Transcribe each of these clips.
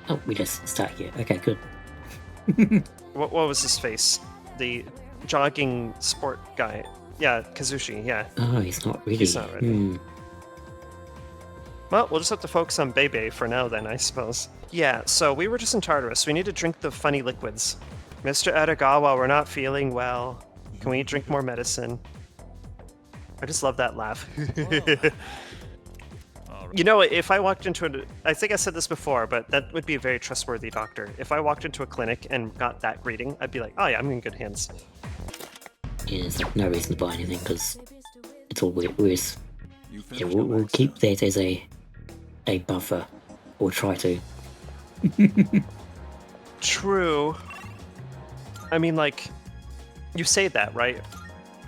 Oh, we just start here. Okay, good. What was his face? The jogging sport guy. Yeah, Kazushi, yeah. Oh, he's not ready. He's not ready. Well, we'll just have to focus on Bebe for now then, I suppose. Yeah, so we were just in Tartarus. We need to drink the funny liquids. Mr. Aragawa, we're not feeling well. Can we drink more medicine? I just love that laugh. You know, if I walked into I think I said this before, but that would be a very trustworthy doctor. If I walked into a clinic and got that greeting, I'd be like, oh yeah, I'm in good hands. Yeah, there's like no reason to buy anything because it's all worse. Yeah, we'll keep that as a buffer, or try to. True. I mean, like, you say that, right?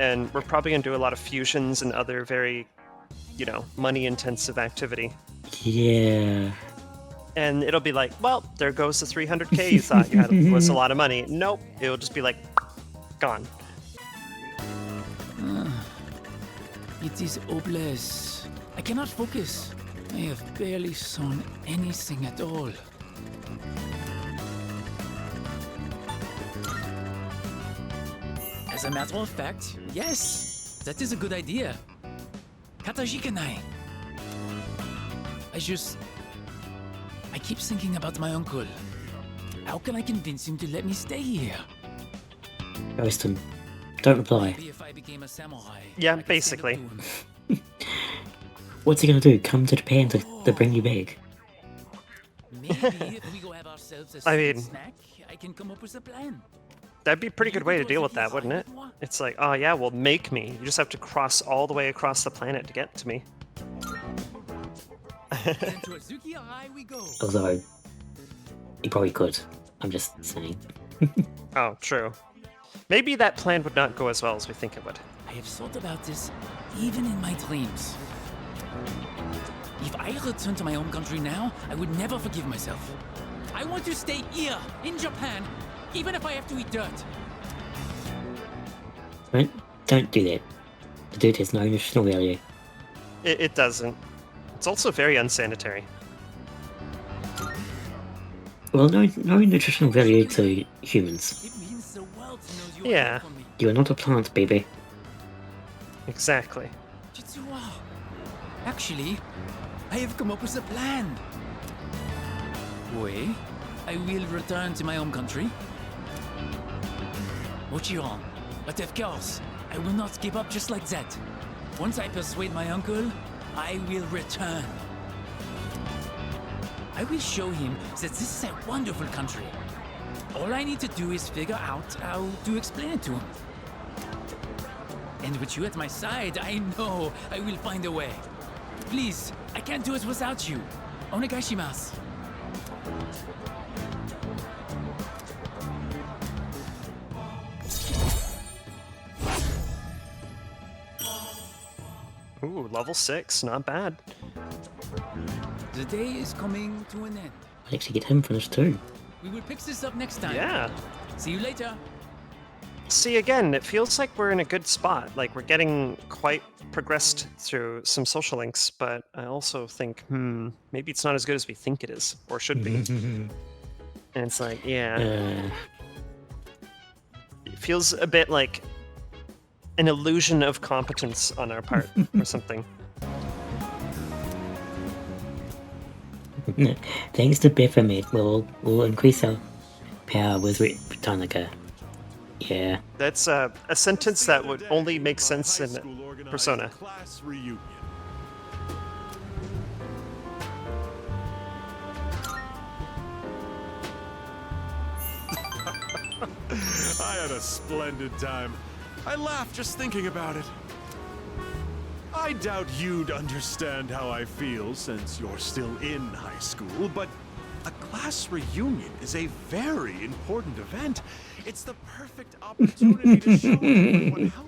And we're probably going to do a lot of fusions and other very, you know, money-intensive activity. Yeah. And it'll be like, well, there goes the 300k you thought you had was a lot of money. Nope. It'll just be like, gone. It is hopeless. I cannot focus. I have barely sewn anything at all. As a matter of fact, yes, that is a good idea. Katajikanai. I keep thinking about my uncle. How can I convince him to let me stay here? Ghost him. Don't reply. Maybe if I became a samurai, Yeah, I could basically. stand up to him. What's he gonna do? Come to Japan to bring you back? Maybe if we go have ourselves a I mean- snack, I can come up with a plan. That'd be a pretty good way to deal with that, wouldn't it? It's like, oh yeah, well, make me. You just have to cross all the way across the planet to get to me. Then to Azuki-Arai we go. Although, he probably could. I'm just saying. Oh, true. Maybe that plan would not go as well as we think it would. I have thought about this even in my dreams. If I return to my home country now, I would never forgive myself. I want to stay here, in Japan, even if I have to eat dirt. Don't do that. The dirt has no nutritional value. It doesn't. It's also very unsanitary. Well, no nutritional value to humans. It means the world knows you are Yeah. here for me. You are not a plant, baby. Exactly. Jitsuwa. Actually, I have come up with a plan. Wait, I will return to my home country. Joram, but of course, I will not give up just like that. Once I persuade my uncle, I will return. I will show him that this is a wonderful country. All I need to do is figure out how to explain it to him. And with you at my side, I know I will find a way. Please, I can't do it without you. Onegaishimasu. Ooh, level 6, not bad. The day is coming to an end. I'd actually get him finished too. We will pick this up next time. Yeah. See you later. See, again, it feels like we're in a good spot. Like, we're getting quite progressed through some social links, but I also think, maybe it's not as good as we think it is, or should be. And it's like, yeah. It feels a bit like an illusion of competence on our part, or something. Thanks to Bebe, we'll increase our power with Tanaka. Yeah. That's a sentence that would only make sense in Persona. Class reunion. I had a splendid time. I laughed just thinking about it. I doubt you'd understand how I feel since you're still in high school, but a class reunion is a very important event. It's the perfect opportunity to show everyone how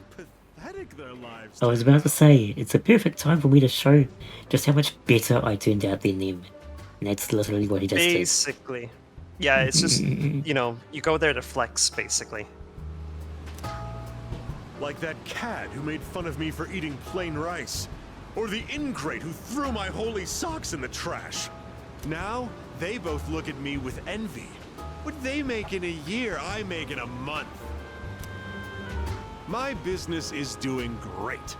pathetic their lives I was about to say, it's a perfect time for me to show just how much better I turned out than them. And that's literally what he just did. Basically. Yeah, it's just, you know, you go there to flex, basically. Like that cad who made fun of me for eating plain rice. Or the ingrate who threw my holy socks in the trash. Now, They both look at me with envy. What they make in a year, I make in a month. My business is doing great,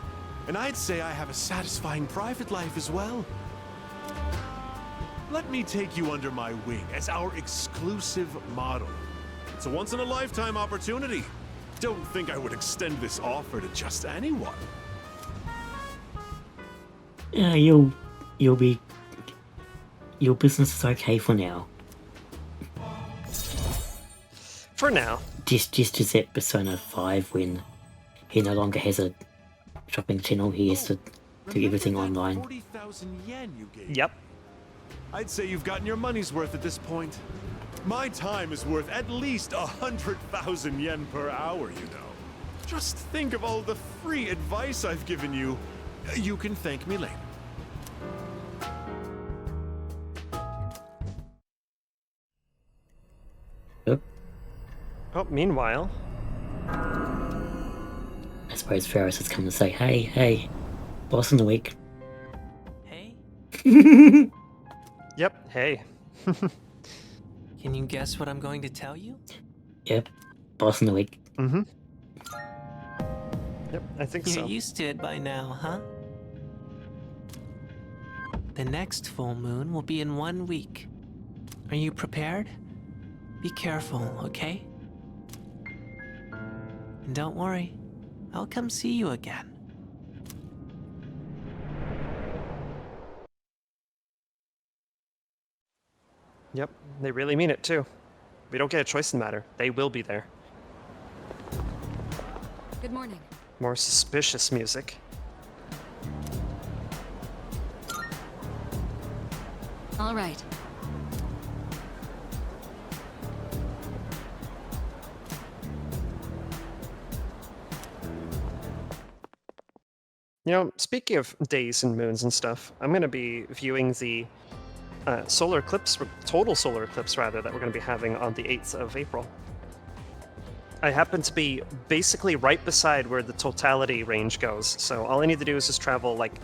and I'd say I have a satisfying private life as well. Let me take you under my wing as our exclusive model. It's a once-in-a-lifetime opportunity. Don't think I would extend this offer to just anyone. Yeah, your business is okay for now. For now. Just as at Persona 5 when he no longer has a shopping channel, he has to do everything online. 40,000 yen you gave. Yep. I'd say you've gotten your money's worth at this point. My time is worth at least 100,000 yen per hour, you know. Just think of all the free advice I've given you. You can thank me later. Yep. Oh, meanwhile. I suppose Ferris has come to say, hey, boss in the week. Hey, Yep, hey. can you guess what I'm going to tell you? Yep, boss in the week. Mm-hmm. Yep, I think You're so. used to it by now, huh? The next full moon will be in 1 week. Are you prepared? Be careful, okay? And don't worry, I'll come see you again. Yep, they really mean it too. We don't get a choice in the matter. They will be there. Good morning. More suspicious music. All right. You know, speaking of days and moons and stuff, I'm going to be viewing the solar eclipse, total solar eclipse rather, that we're going to be having on the 8th of April. I happen to be basically right beside where the totality range goes, so all I need to do is just travel like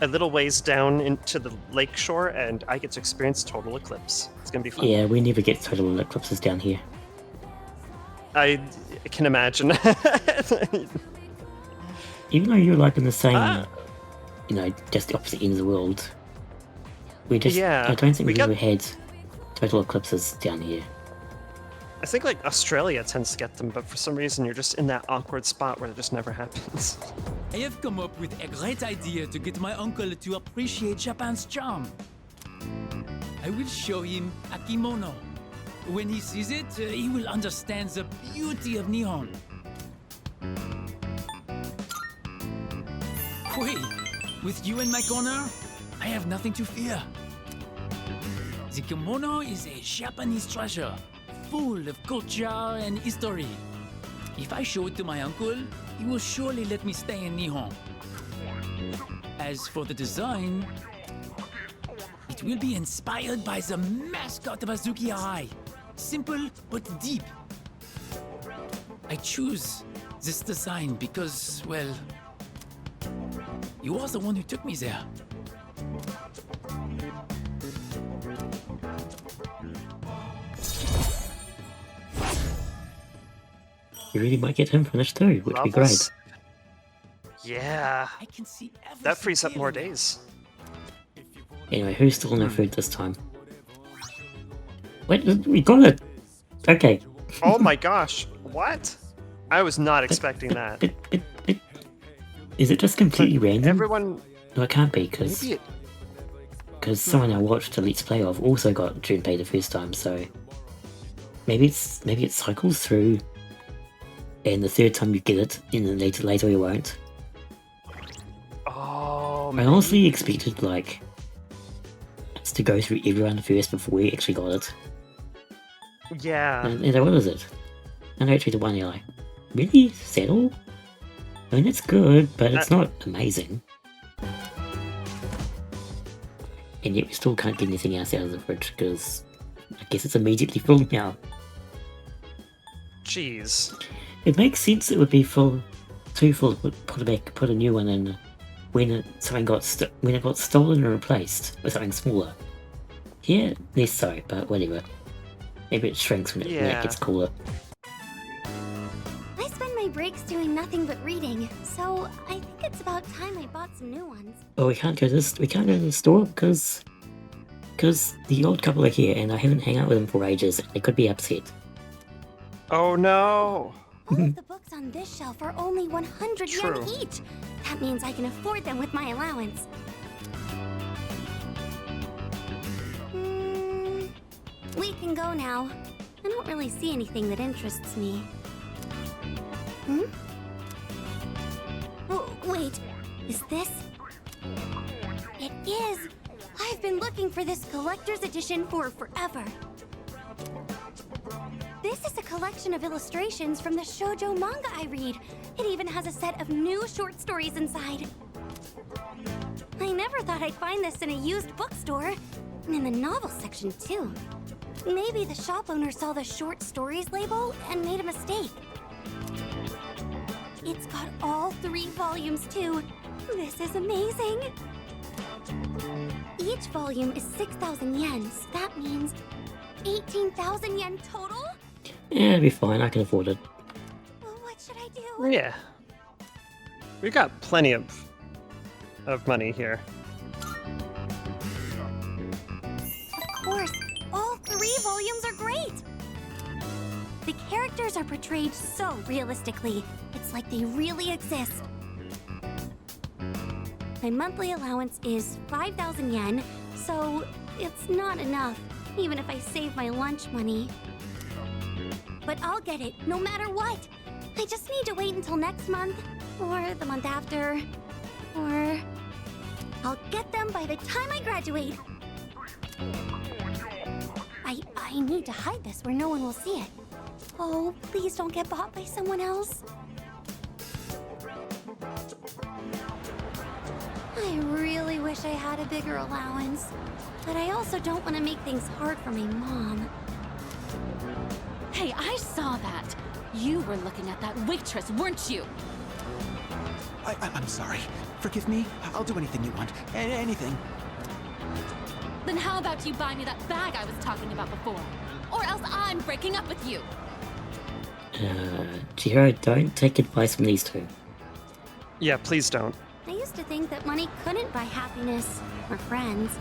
a little ways down into the lake shore, and I get to experience total eclipse. It's going to be fun. Yeah, we never get total eclipses down here. I can imagine. Even though you're like in the same, just the opposite ends of the world. I don't think we've ever had total eclipses down here. I think like Australia tends to get them, but for some reason you're just in that awkward spot where it just never happens. I have come up with a great idea to get my uncle to appreciate Japan's charm. I will show him a kimono. When he sees it, he will understand the beauty of Nihon. Wait, with you in my corner, I have nothing to fear. The kimono is a Japanese treasure, full of culture and history. If I show it to my uncle, he will surely let me stay in Nihon. As for the design, it will be inspired by the mascot of Azuki Arai. Simple but deep. I choose this design because, well, you are the one who took me there. You really might get him finished too, which would be great. Levels? Yeah, I can see everything that frees up more clearly. days. Anyway, who's still no food this time? Wait, we got it! Okay. Oh my gosh, what? I was not expecting that. But, is it just completely random? Everyone, No, it can't be, because maybe someone I watched a Let's Play of also got Junpei the first time, so maybe it cycles through, and the third time you get it, and then later you won't. oh, I honestly expected like us to go through everyone first before we actually got it. yeah. And what is it? And actually the one you're like, really? Settle? I mean, it's good, but it's not amazing. And yet we still can't get anything else out of the fridge, because I guess it's immediately full now. Jeez. It makes sense it would be too full, put a new one in when it got stolen or replaced with something smaller. Yeah, less so, but whatever. Maybe it shrinks when it Yeah. gets cooler. I spend my breaks doing nothing but reading, so I think it's about time I bought some new ones. Oh, we can't go to the store because the old couple are here and I haven't hung out with them for ages. They could be upset. Oh no! All of the books on this shelf are only 100 yen True. each. That means I can afford them with my allowance. We can go now. I don't really see anything that interests me. Oh, wait. Is this? It is! I've been looking for this collector's edition for forever. This is a collection of illustrations from the shoujo manga I read. It even has a set of new short stories inside. I never thought I'd find this in a used bookstore. And in the novel section, too. Maybe the shop owner saw the short stories label and made a mistake. It's got all 3 volumes, too. This is amazing. Each volume is 6,000 yen, so that means 18,000 yen total? Yeah, it'll be fine. I can afford it. Well, what should I do? Yeah. We got plenty of money here. Of course, all 3 volumes are great. The characters are portrayed so realistically. It's like they really exist. My monthly allowance is 5,000 yen, so it's not enough, even if I save my lunch money. But I'll get it, no matter what. I just need to wait until next month, or the month after, or... I'll get them by the time I graduate. I need to hide this where no one will see it. Oh, please don't get bought by someone else. I really wish I had a bigger allowance, but I also don't want to make things hard for my mom. Hey, I saw that. You were looking at that waitress, weren't you? I'm sorry. Forgive me. I'll do anything you want. Anything. Then how about you buy me that bag I was talking about before? Or else I'm breaking up with you. Chihiro, don't take advice from these two. Yeah, please don't. I used to think that money couldn't buy happiness or friends.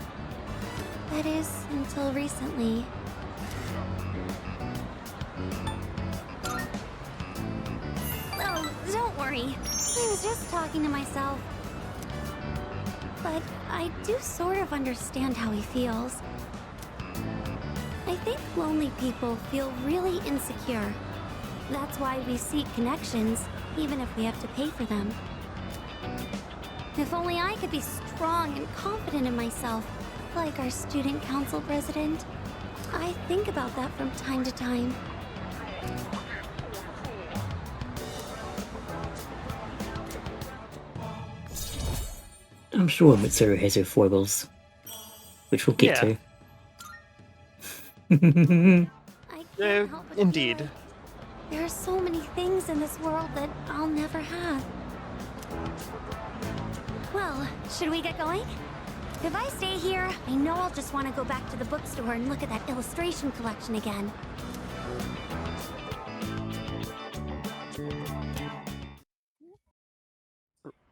That is, until recently. Oh, don't worry. I was just talking to myself. But I do sort of understand how he feels. I think lonely people feel really insecure. That's why we seek connections, even if we have to pay for them. If only I could be strong and confident in myself, like our student council president. I think about that from time to time. I'm sure Mitsuru has her foibles, which we'll get Yeah. I can't help but Indeed. feel it. There are so many things in this world that I'll never have. Well, should we get going? If I stay here, I know I'll just want to go back to the bookstore and look at that illustration collection again.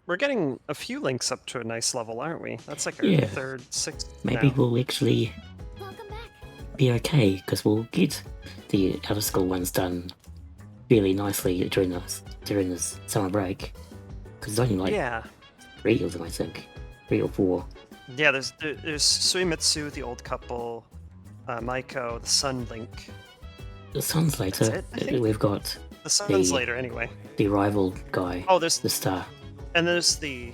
We're getting a few links up to a nice level, aren't we? That's like our Yeah. third, sixth. Maybe now. we'll actually Welcome back. be okay, because we'll get the out of school ones done really nicely during this summer break. Because it's only like Yeah. 3 of them, I think. 3 or 4. Yeah, there's Suimitsu, the old couple, Maiko, the Sun Link. The sun's later. it, I think. We've got The Sun's The- later anyway. the rival guy, Oh, there's the star. and there's the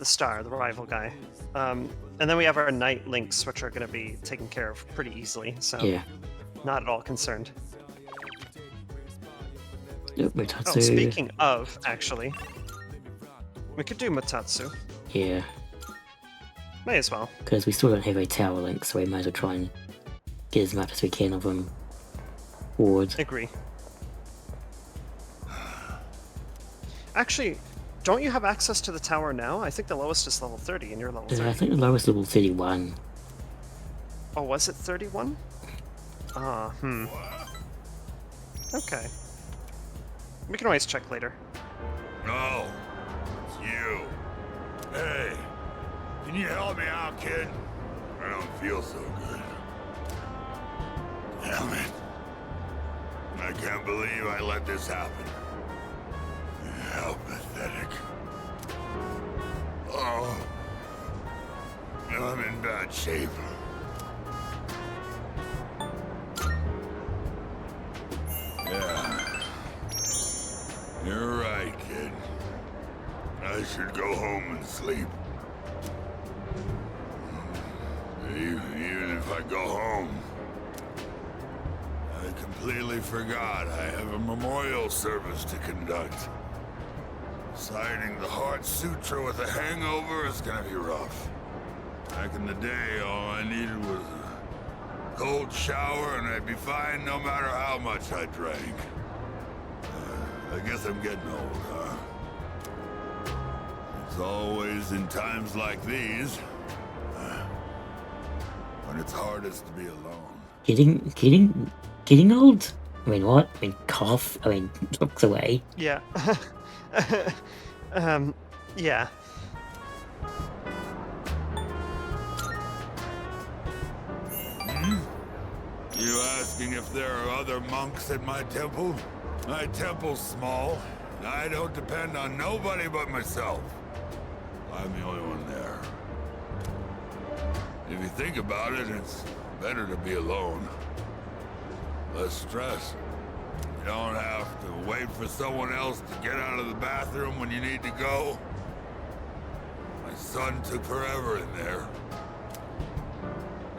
star, the rival guy. And then we have our Night Links, which are going to be taken care of pretty easily. So Yeah. not at all concerned. Yep, Mutatsu. Oh, speaking of, actually, we could do Mutatsu. Yeah, May as well. because we still don't have a tower link, so we might as well try and get as much as we can of them forward. Agree. Actually, don't you have access to the tower now? I think the lowest is level 30 and you're level 30. I think the lowest level 31. Oh, was it 31? Okay. We can always check later. No, it's you. Hey, can you help me out, kid? I don't feel so good. Damn it. I can't believe I let this happen. How pathetic. Oh, I'm in bad shape. Yeah. You're right, kid. I should go home and sleep. Even if I go home, I completely forgot I have a memorial service to conduct. Reciting the Heart Sutra with a hangover is gonna be rough. Back in the day, all I needed was a cold shower and I'd be fine no matter how much I drank. I guess I'm getting old, huh? It's always in times like these when it's hardest to be alone. Getting old? I mean, what? I mean, cough. I mean, looks away. Yeah. Yeah. You asking if there are other monks at my temple? My temple's small, and I don't depend on nobody but myself. I'm the only one there. If you think about it, it's better to be alone. Less stress. You don't have to wait for someone else to get out of the bathroom when you need to go. My son took forever in there.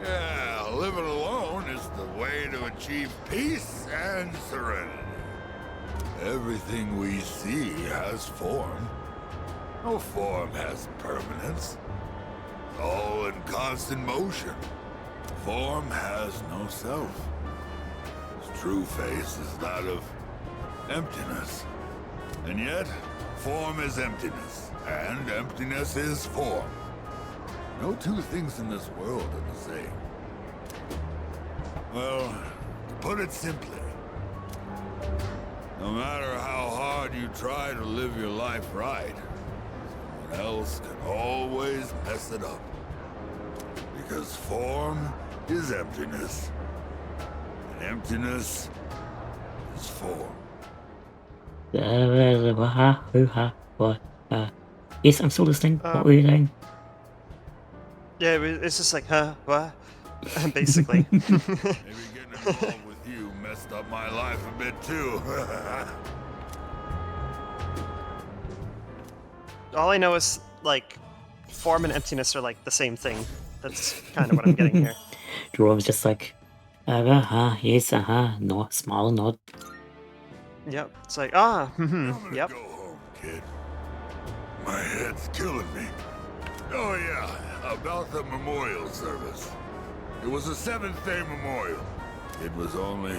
Yeah, living alone is the way to achieve peace and serenity. Everything we see has form. No form has permanence. All in constant motion. Form has no self. Its true face is that of emptiness. And yet, form is emptiness, and emptiness is form. No two things in this world are the same. Well, to put it simply, no matter how hard you try to live your life right, someone else can always mess it up. Because form is emptiness, and emptiness is form. Yes, I'm still listening. What were you saying? Yeah, it's just like, huh? What? Basically. Maybe getting involved with you messed up my life a bit too. All I know is, like, form and emptiness are, like, the same thing. That's kind of what I'm getting here. Joram's just like, yes, no, smile, nod. Yep. It's like, I'm gonna yep. go home, kid. My head's killing me. Oh yeah, about the memorial service. It was a 7th-day memorial. It was only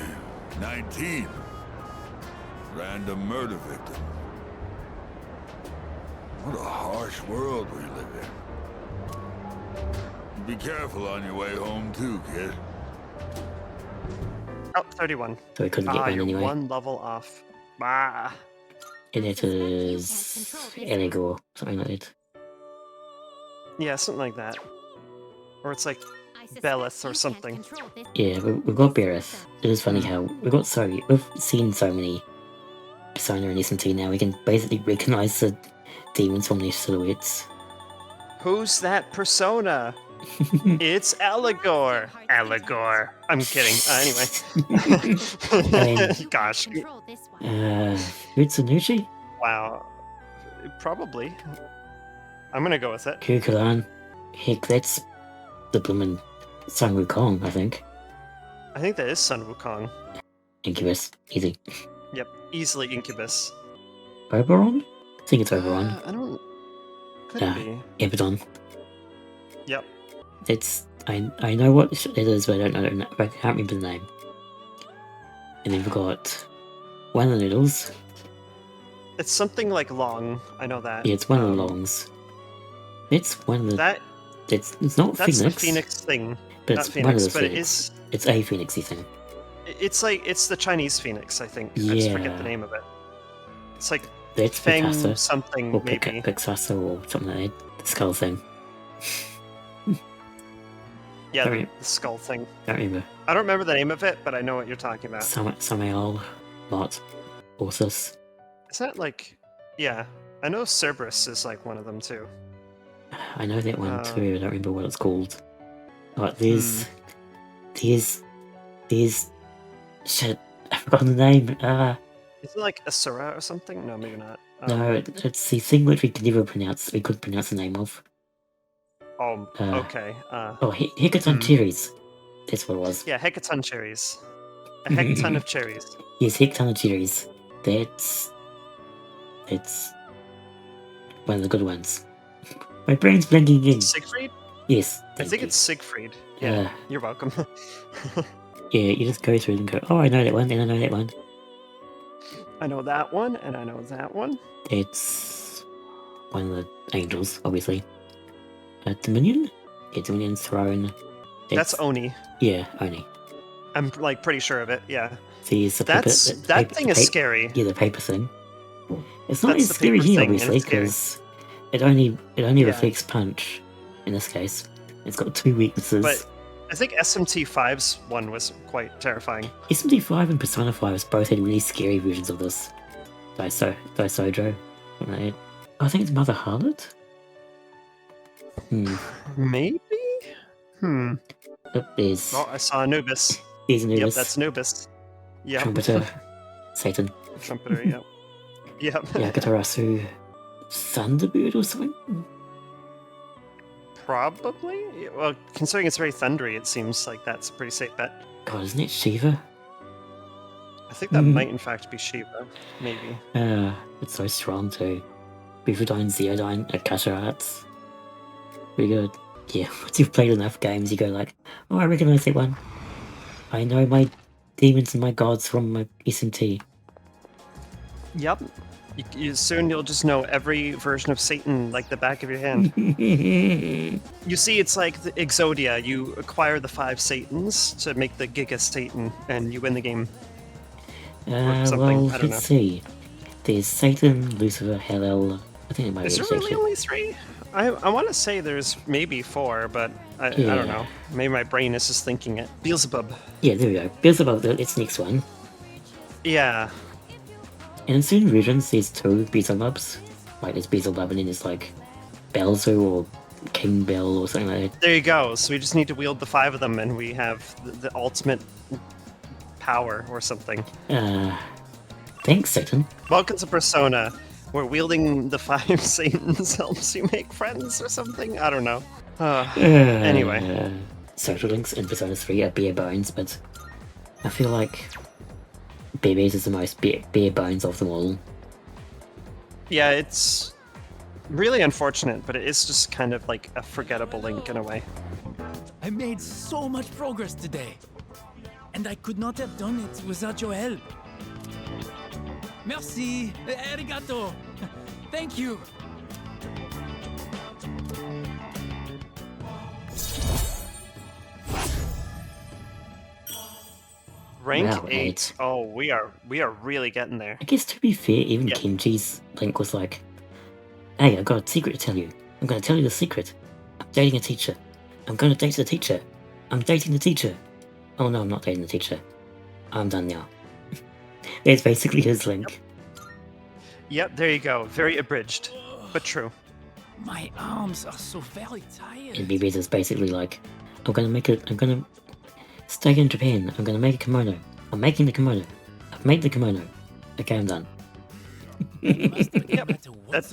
19. Random murder victim. What a harsh world we live in. Be careful on your way home too, kid. Oh, 31. So I couldn't get one You're anyway. one level off. Ah. And it is illegal, something like that. Yeah, something like that. Or it's like Belith or something. Yeah, we've got Berith. It is funny how we've seen so many Persona and SMT now, we can basically recognize the demons from their silhouettes. Who's that persona? It's Allegor. Allegor. I'm kidding. Anyway. Gosh. Utsunushi? Wow. Probably. I'm gonna go with it. Kukulan? Heck, that's the bloomin' Sun Wukong, I think. I think that is Sun Wukong. Incubus. Easy. Yep. Easily Incubus. Oberon? I think it's Oberon. I don't... Could be. Ebidon. Yep. It's... I know what it is, but I don't know. I can't remember the name. And then we've got one of the noodles. It's something like long. I know that. Yeah, it's one of the longs. It's one of the... That... It's not That's Phoenix. the Phoenix thing. But not it's one of Phoenix, the but it phoenix. is. It's a phoenixy thing. It's the Chinese Phoenix, I think. I just forget the Yeah. name of it. It's like That's Feng Picasso. something, Or maybe. Picasso or something like that. The skull thing. Yeah, Sorry. the skull thing. Don't remember. I don't remember the name of it, but I know what you're talking about. Samael, Lot, Orsus. Is that like... Yeah, I know Cerberus is like one of them too. I know that one too. I don't remember what it's called. But Hmm. there's shit. I forgot the name. Is it like Asura or something? No, maybe not. No, it's the thing which we could never pronounce. We couldn't pronounce the name of. Oh, okay. Hecaton cherries. That's what it was. Yeah, hecaton cherries. A hecaton of cherries. Yes, Hecaton of cherries. That's one of the good ones. My brain's blanking in. Siegfried? Yes. I thank think you. it's Siegfried. Yeah, Yeah. you're welcome. Yeah, you just go through and go, oh, I know that one, and I know that one. I know that one, and I know that one. It's one of the angels, obviously. Dominion? Yeah, Dominion's throne. That's Oni. Yeah, Oni. I'm like pretty sure of it. Yeah. There's the That's paper, that thing is scary. Yeah, the paper thing. It's not That's as the scary paper here, thing, and obviously, it's scary. because it only Yeah. reflects punch. In this case, it's got 2 weaknesses. But I think SMT5's one was quite terrifying. SMD5 and Persona 5 both had really scary versions of this. Daisojo. I think it's Mother Harlot? Maybe? Oh, there's Oh, I saw Anubis. Anubis. Yep, that's Anubis. Yep. Trumpeter. Satan. Trumpeter, yep. Yep. Yakatarasu. Thunderbird or something? Probably? Yeah, well, considering it's very thundery, it seems like that's a pretty safe bet. God, isn't it Shiva? I think that might in fact be Shiva. Maybe. It's so strong too. Bufadine, Zeodine, Akasha Arts. Pretty good. Yeah, once you've played enough games, you go like, oh, I recognize that one. I know my demons and my gods from my SMT. Yep. Soon you'll just know every version of Satan like the back of your hand. You see, it's like the Exodia. You acquire the 5 Satans to make the Giga Satan, and you win the game. something, Well, I don't know. let's see. There's Satan, Lucifer, Hellel. I think it might Is be there really actually. only 3? I want to say there's maybe 4, but I Yeah. don't know. Maybe my brain is just thinking it. Beelzebub. Yeah, there we go. Beelzebub, it's the next one. Yeah. And in certain versions, there's 2 Beelzebubs. Like, there's Beelzebub and then there's like Belzu or King Bell or something like that. There you go. So we just need to wield the 5 of them, and we have the ultimate power or something. Thanks, Satan. Welcome to Persona, where wielding the 5 Satans helps you make friends or something. I don't know. Anyway. Social links in Persona 3 are bare bones, but I feel like Bebe's is the most bare bones of them all. Yeah, it's really unfortunate, but it is just kind of like a forgettable link in a way. I made so much progress today, and I could not have done it without your help. Merci, arigato. Thank you. Rank Wow, 8. eight. Oh, we are really getting there. I guess to be fair, even Yeah. Kenji's link was like, hey, I've got a secret to tell you. I'm going to tell you the secret. I'm dating a teacher. I'm going to date the teacher. I'm dating the teacher. Oh no, I'm not dating the teacher. I'm done now. That's basically his link. Yep, there you go. Very abridged, but true. My arms are so very tired. And Bebe's is basically like, I'm going to stay in Japan. I'm going to make a kimono. I'm making the kimono. I've made the kimono. Okay, I'm done. Yep,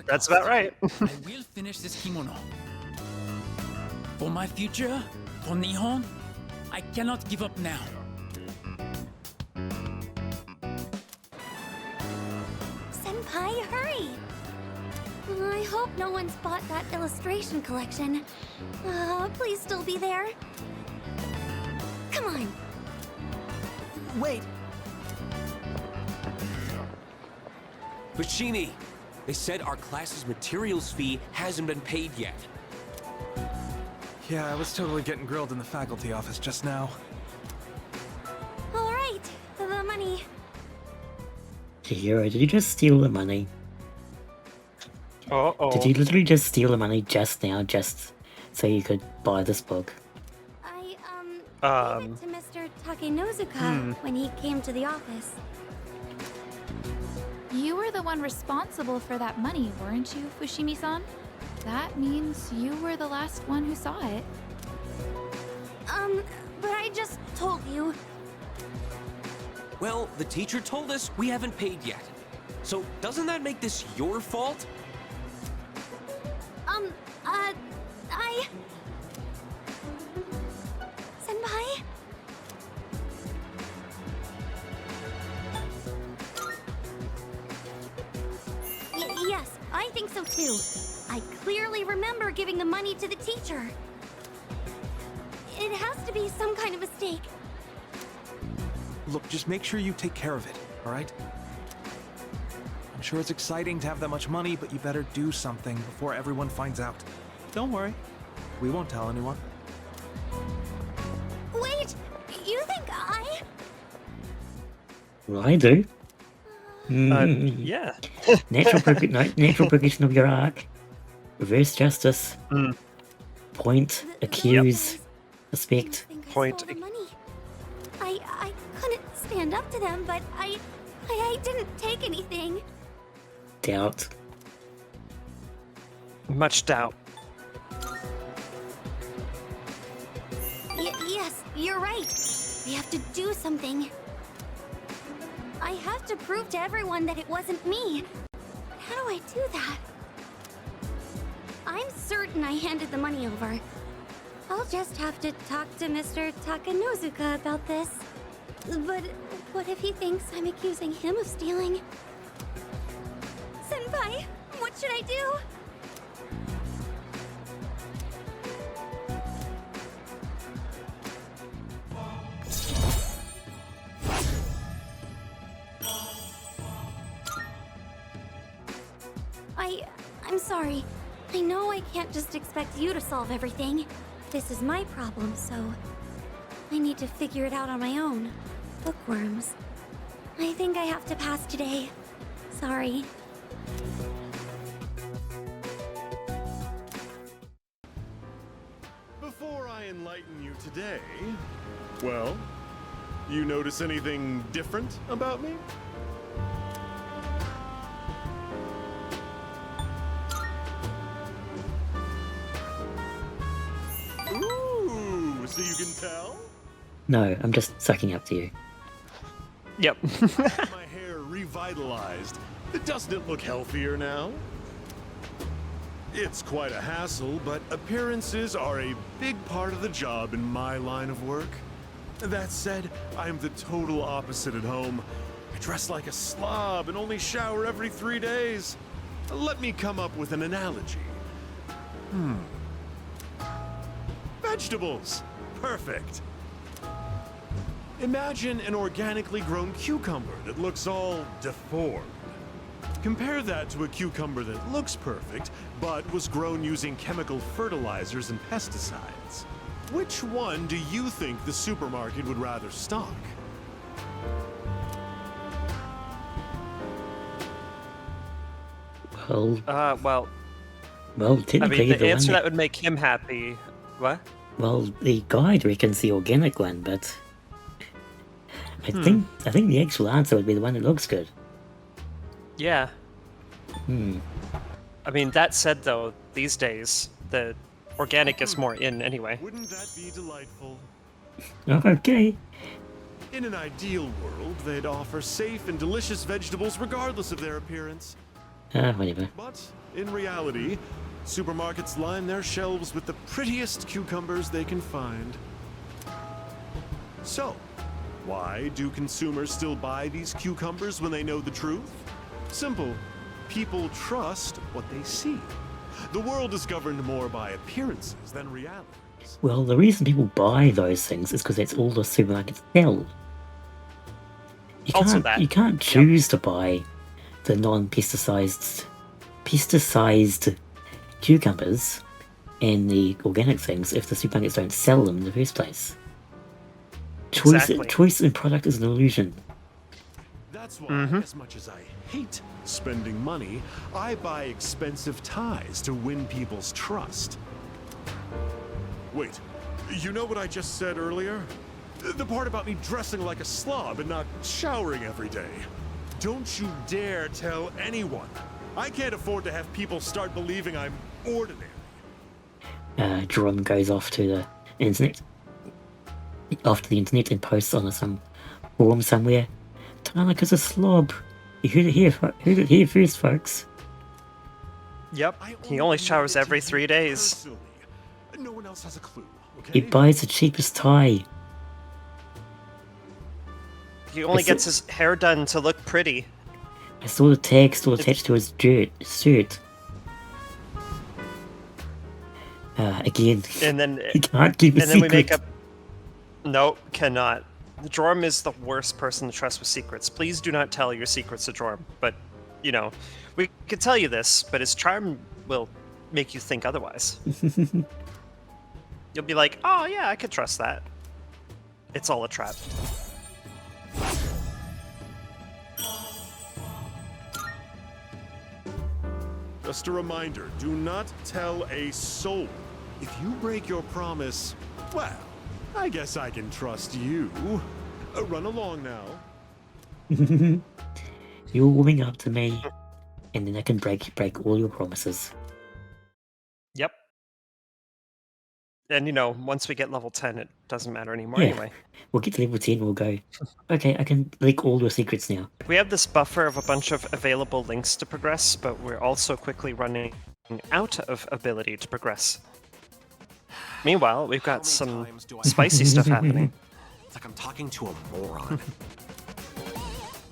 that's about right. I will finish this kimono. For my future, for Nihon, I cannot give up now. Senpai, hurry! I hope no one's bought that illustration collection. Please still be there. Come on. Wait, Puccini! They said our class's materials fee hasn't been paid yet. Yeah, I was totally getting grilled in the faculty office just now. All right, the money. Chihiro, did you just steal the money? Uh-oh. Did you literally just steal the money just now, just so you could buy this book? I Um, gave it to Mr. Takenozuka when he came to the office. You were the one responsible for that money, weren't you, Fushimi-san? That means you were the last one who saw it. But I just told you. Well, the teacher told us we haven't paid yet. So doesn't that make this your fault? Senpai? Yes, I think so too. I clearly remember giving the money to the teacher. It has to be some kind of mistake. Look, just make sure you take care of it, all right? I'm sure it's exciting to have that much money, but you better do something before everyone finds out. Don't worry. We won't tell anyone. Wait! You think I... Well, I do. yeah. Natural progression of your arc. Reverse justice. Point, accuse, suspect. think I Point. stole the money. I couldn't stand up to them, but I didn't take anything. Doubt. Much doubt. Yes, you're right. We have to do something. I have to prove to everyone that it wasn't me. How do I do that? I'm certain I handed the money over. I'll just have to talk to Mr. Takenozuka about this. But what if he thinks I'm accusing him of stealing? Senpai, what should I do? I'm sorry. I know I can't just expect you to solve everything. This is my problem, so I need to figure it out on my own. Bookworms. I think I have to pass today. Sorry. Before I enlighten you today, well, you notice anything different about me? Ooh, so you can tell? No, I'm just sucking up to you. Yep. My hair revitalized. Doesn't it look healthier now? It's quite a hassle, but appearances are a big part of the job in my line of work. That said, I'm the total opposite at home. I dress like a slob and only shower every 3 days. Let me come up with an analogy. Vegetables. Perfect. Imagine an organically grown cucumber that looks all deformed. Compare that to a cucumber that looks perfect, but was grown using chemical fertilizers and pesticides. Which one do you think the supermarket would rather stock? Well, Well, I technically mean, the one answer that would make him happy. What? well, the guide reckons the organic one, but I think the actual answer would be the one that looks good. Yeah. I mean, that said, though, these days, the organic is more in anyway. Wouldn't that be delightful? Okay. In an ideal world, they'd offer safe and delicious vegetables regardless of their appearance. Whatever. But in reality, supermarkets line their shelves with the prettiest cucumbers they can find. So, why do consumers still buy these cucumbers when they know the truth? Simple. People trust what they see. The world is governed more by appearances than realities. Well, the reason people buy those things is because that's all the supermarkets sell. You can't choose to buy the non-pesticized cucumbers and the organic things if the supermarkets don't sell them in the first place. Choice in product is an illusion. That's why, as much as I hate spending money, I buy expensive ties to win people's trust. Wait, you know what I just said earlier? The part about me dressing like a slob and not showering every day. Don't you dare tell anyone. I can't afford to have people start believing I'm ordinary. Joram goes off to the internet. And posts on some forum somewhere. Tanaka's a slob. You heard it here first, folks. Yep, he only showers every 3 days. No one else has a clue, okay? He buys the cheapest tie. He only gets his hair done to look pretty. I saw the tag still attached to his shirt. Again. And then he can't keep a secret. And then we make up. Nope, cannot. Joram is the worst person to trust with secrets. Please do not tell your secrets to Joram. But, you know, we could tell you this, but his charm will make you think otherwise. You'll be like, oh yeah, I could trust that. It's all a trap. Just a reminder, do not tell a soul. If you break your promise, well, I guess I can trust you. Run along now. You're warming up to me, and then I can break all your promises. Yep. And, you know, once we get level 10, it doesn't matter anymore anyway. We'll get to level 10, we'll go, okay, I can leak all your secrets now. We have this buffer of a bunch of available links to progress, but we're also quickly running out of ability to progress. Meanwhile, we've got some spicy stuff happening. It's like I'm talking to a moron.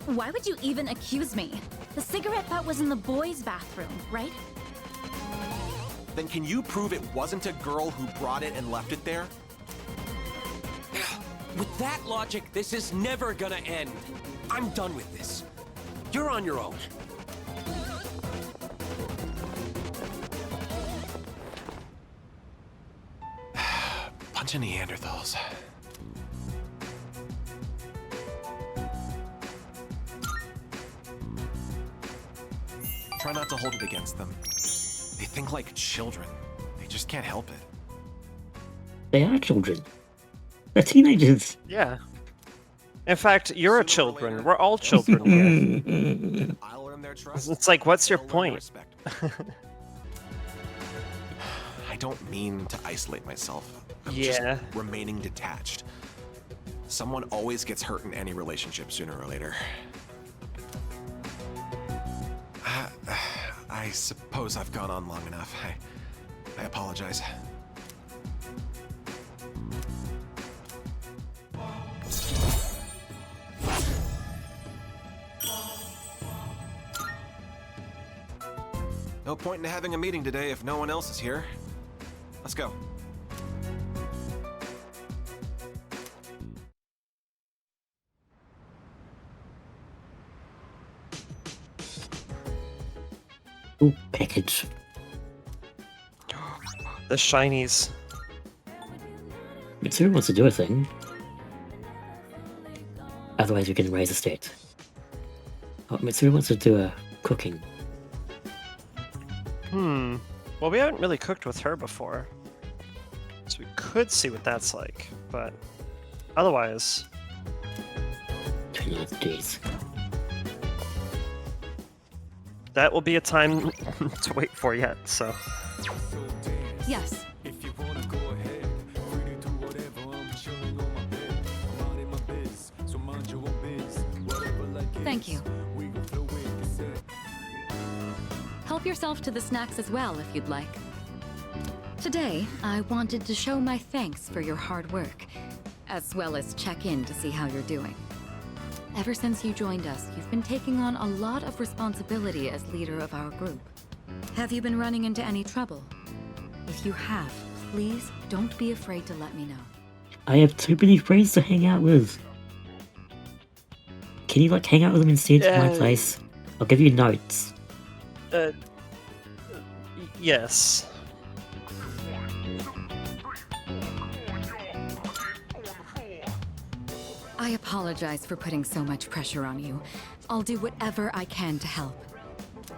Why would you even accuse me? The cigarette butt was in the boys' bathroom, right? Then can you prove it wasn't a girl who brought it and left it there? With that logic, this is never gonna end. I'm done with this. You're on your own. Bunch of Neanderthals. Try not to hold it against them. They think like children. They just can't help it. They are children. They're teenagers. Yeah. In fact, you're a children. We're all children here. I'll earn their trust. It's like, what's your point? I don't mean to isolate myself. I'm just remaining detached. Someone always gets hurt in any relationship sooner or later. I suppose I've gone on long enough. I apologize. No point in having a meeting today if no one else is here. Let's go. Ooh, package. The shinies. Mitsuru wants to do a thing. Otherwise we can raise a stat. Oh, Mitsuru wants to do a cooking. Well, we haven't really cooked with her before. So we could see what that's like, but otherwise... 20 days. That will be a time to wait for yet, so... Yes. Thank you. Help yourself to the snacks as well, if you'd like. Today, I wanted to show my thanks for your hard work, as well as check in to see how you're doing. Ever since you joined us, you've been taking on a lot of responsibility as leader of our group. Have you been running into any trouble? If you have, please don't be afraid to let me know. I have too many friends to hang out with. Can you, like, hang out with them instead of my place? I'll give you notes. Yes. I apologize for putting so much pressure on you. I'll do whatever I can to help.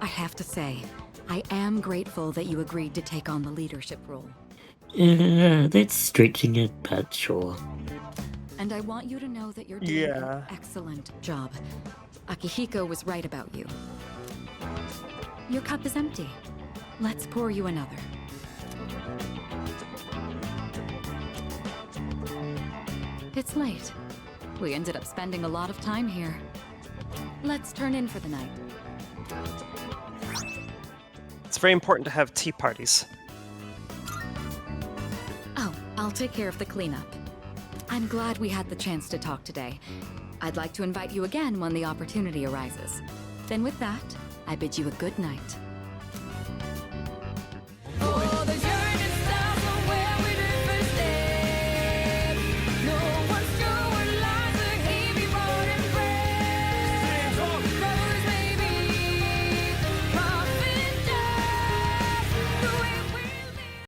I have to say, I am grateful that you agreed to take on the leadership role. That's stretching it, but sure. And I want you to know that you're doing Yeah. an excellent job. Akihiko was right about you. Your cup is empty. Let's pour you another. It's late. We ended up spending a lot of time here. Let's turn in for the night. It's very important to have tea parties. Oh, I'll take care of the cleanup. I'm glad we had the chance to talk today. I'd like to invite you again when the opportunity arises. Then with that, I bid you a good night.